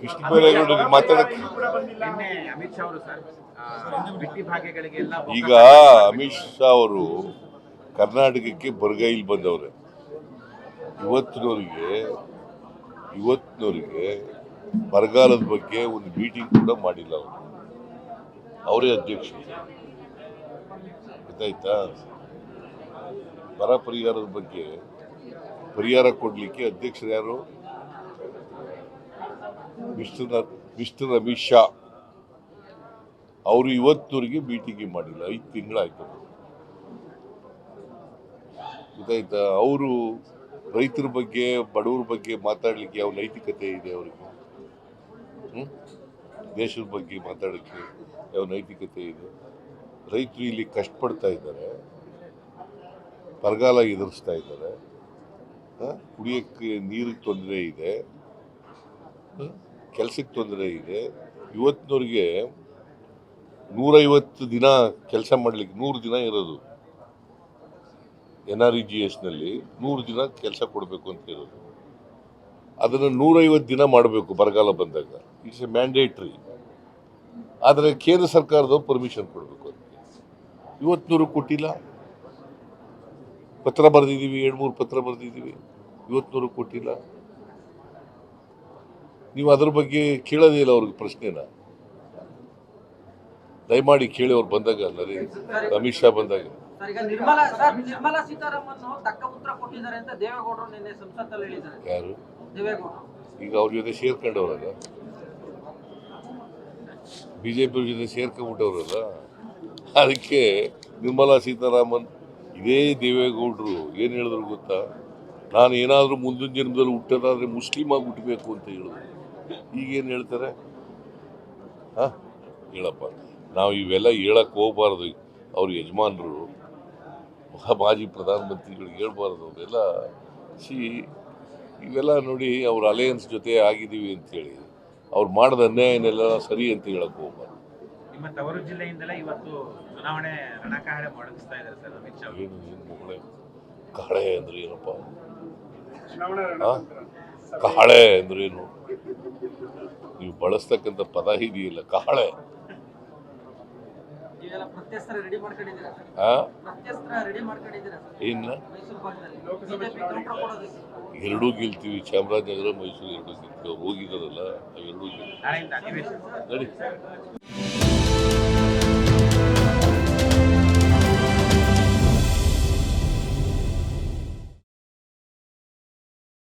ಕೃಷ್ಣ ಬೈರೇಗೌಡರಿಗೆ ಮಾತಾಡಕ್ಕೆ ಅಮಿತ್ ಶಾ ಅವರು ಸರ್ ಬಿಟ್ಟಿ ಭಾಗ್ಯಗಳಿಗೆಲ್ಲ ಈಗ ಅಮಿತ್ ಶಾ ಅವರು ಕರ್ನಾಟಕಕ್ಕೆ ಬರಗೈಲಿ ಬಂದವ್ರೆ. ಇವತ್ತಿನವರಿಗೆ ಬರಗಾಲದ ಬಗ್ಗೆ ಒಂದು ಮೀಟಿಂಗ್ ಕೂಡ ಮಾಡಿಲ್ಲ. ಅವರೇ ಅಧ್ಯಕ್ಷ, ಗೊತ್ತಾಯ್ತಾ? ಬರ ಪರಿಹಾರದ ಬಗ್ಗೆ ಪರಿಹಾರ ಕೊಡ್ಲಿಕ್ಕೆ ಅಧ್ಯಕ್ಷರು ಯಾರು? ಮಿಸ್ಟರ್ ಅಮಿತ್ ಶಾ ಅವರು ಇವತ್ತಿನವರೆಗೆ ಮೀಟಿಂಗ್ ಮಾಡಿಲ್ಲ. 5 ತಿಂಗಳಾಯ್ತು, ಗೊತ್ತಾಯ್ತಾ? ಅವರು ರೈತರ ಬಗ್ಗೆ ಬಡವರ ಬಗ್ಗೆ ಮಾತಾಡ್ಲಿಕ್ಕೆ ಯಾವ ನೈತಿಕತೆ ಇದೆ ಅವರಿಗೆ? ದೇಶದ ಬಗ್ಗೆ ಮಾತಾಡಲಿಕ್ಕೆ ಯಾವ ನೈತಿಕತೆ ಇದೆ? ರೈತರು ಇಲ್ಲಿ ಕಷ್ಟಪಡ್ತಾ ಇದ್ದಾರೆ, ಬರಗಾಲ ಎದುರಿಸ್ತಾ ಇದ್ದಾರೆ, ಕುಡಿಯೋಕ್ಕೆ ನೀರಿಗೆ ತೊಂದರೆ ಇದೆ, ಕೆಲಸಕ್ಕೆ ತೊಂದರೆ ಇದೆ. ಇವತ್ತಿನವ್ರಿಗೆ 150 ದಿನ ಕೆಲಸ ಮಾಡಲಿಕ್ಕೆ 100 ದಿನ ಇರೋದು. NREGSನಲ್ಲಿ 100 ದಿನ ಕೆಲಸ ಕೊಡಬೇಕು ಅಂತ ಇರೋದು. ಅದನ್ನು 150 ದಿನ ಮಾಡಬೇಕು ಬರಗಾಲ ಬಂದಾಗ. It's A mandatory. ಆದರೆ ಕೇಂದ್ರ ಸರ್ಕಾರದವ್ರು ಪರ್ಮಿಷನ್ ಕೊಡಬೇಕು ಅಂತ ಇವತ್ತಿನವ್ರು ಕೊಟ್ಟಿಲ್ಲ. ಪತ್ರ ಬರೆದಿದ್ದೀವಿ, 2-3 ಪತ್ರ ಬರೆದಿದ್ದೀವಿ, ಇವತ್ತಿನವ್ರು ಕೊಟ್ಟಿಲ್ಲ. ನೀವು ಅದ್ರ ಬಗ್ಗೆ ಕೇಳೋದೇ ಇಲ್ಲ ಅವ್ರಿಗೆ ಪ್ರಶ್ನೆನ. ದಯಮಾಡಿ ಕೇಳಿ ಅವ್ರು ಬಂದಾಗ, ಅಲ್ಲರಿ ಅಮಿತ್ ಶಾ ಬಂದಾಗ. ನಿರ್ಮಲಾ ಸೀತಾರಾಮನ್ ತಕ್ಕ ಉತ್ತರ ಕೊಟ್ಟಿದ್ದಾರೆ ಅಂತ ದೇವೇಗೌಡರು ನಿನ್ನೆ ಸಂಸತ್ತಲ್ಲಿ ಹೇಳಿದ್ದಾರೆ. ಯಾರು? ದೇವೇಗೌಡರು ಈಗ ಅವ್ರ ಜೊತೆ ಸೇರ್ಕೊಂಡವ್ರಲ್ಲ, ಬಿಜೆಪಿ ಜೊತೆ ಸೇರ್ಕೊಂಡ್ಬಿಟ್ಟವ್ರಲ್ಲ. ಅದಕ್ಕೆ ನಿರ್ಮಲಾ ಸೀತಾರಾಮನ್ ಇದೇ ದೇವೇಗೌಡರು ಏನು ಹೇಳಿದ್ರು ಗೊತ್ತಾ? ನಾನು ಏನಾದರೂ ಮುಂದಿನ ಜನ್ಮದಲ್ಲಿ ಹುಟ್ಟೋದಾದ್ರೆ ಮುಸ್ಲಿಮ್ ಆಗಿ ಹುಟ್ಟಬೇಕು ಅಂತ ಹೇಳಿದ್ರು. ಈಗೇನು ಹೇಳ್ತಾರೆ? ಹೇಳಪ್ಪ, ನಾವು ಇವೆಲ್ಲ ಹೇಳಕ್ಕೆ ಹೋಗ್ಬಾರ್ದು. ಅವ್ರ ಯಜಮಾನರು ಮಾಜಿ ಪ್ರಧಾನಮಂತ್ರಿಗಳಿಗೆ ಹೇಳ್ಬಾರ್ದು. ಅವರೆಲ್ಲ ಇವೆಲ್ಲ ನೋಡಿ, ಅವ್ರ ಅಲಯನ್ಸ್ ಜೊತೆ ಆಗಿದ್ದೀವಿ ಅಂತೇಳಿ ಅವ್ರು ಮಾಡಿದ ಅನ್ಯಾಯನೆಲ್ಲ ಸರಿ ಅಂತ ಹೇಳಕ್ಕೆ ಹೋಗ್ಬಾರ್ದು. ನಿಮ್ಮ ತವರು ಜಿಲ್ಲೆಯಿಂದಲೇ ಇವತ್ತು ಚುನಾವಣೆ ರಣಕಾಹಳೆ ಮೊಳಗಿಸ್ತಾ ಇದ್ದಾರೆ ಸರ್ ಅಮಿತ್ ಶಾ. ಏನು ಮಗಳೇ ಕಾಳೆ ಅಂದ್ರೆ ಏನಪ್ಪ? ಕಾಳೆ ಅಂದ್ರೆ ಏನು? ನೀವು ಬಳಸ್ತಕ್ಕಂಥ ಪದ ಇದೆಯಲ್ಲ, ಕಾಳೆ. ಪ್ರತ್ಯಸ್ತ್ರ ರೆಡಿ ಮಾಡ್ಕೊಂಡಿದ್ದೀರಾ? ಏನ? ಎರಡೂ ಗೆಲ್ತೀವಿ. ಚಾಮರಾಜನಗರ, ಮೈಸೂರು ಎರಡೂ ಗೆಲ್ತೀವಿ. ಹೋಗಿದಾರಲ್ಲ, ಅವೆರಡೂ ಗೆಲ್ತೀವಿ. ನಡಿ.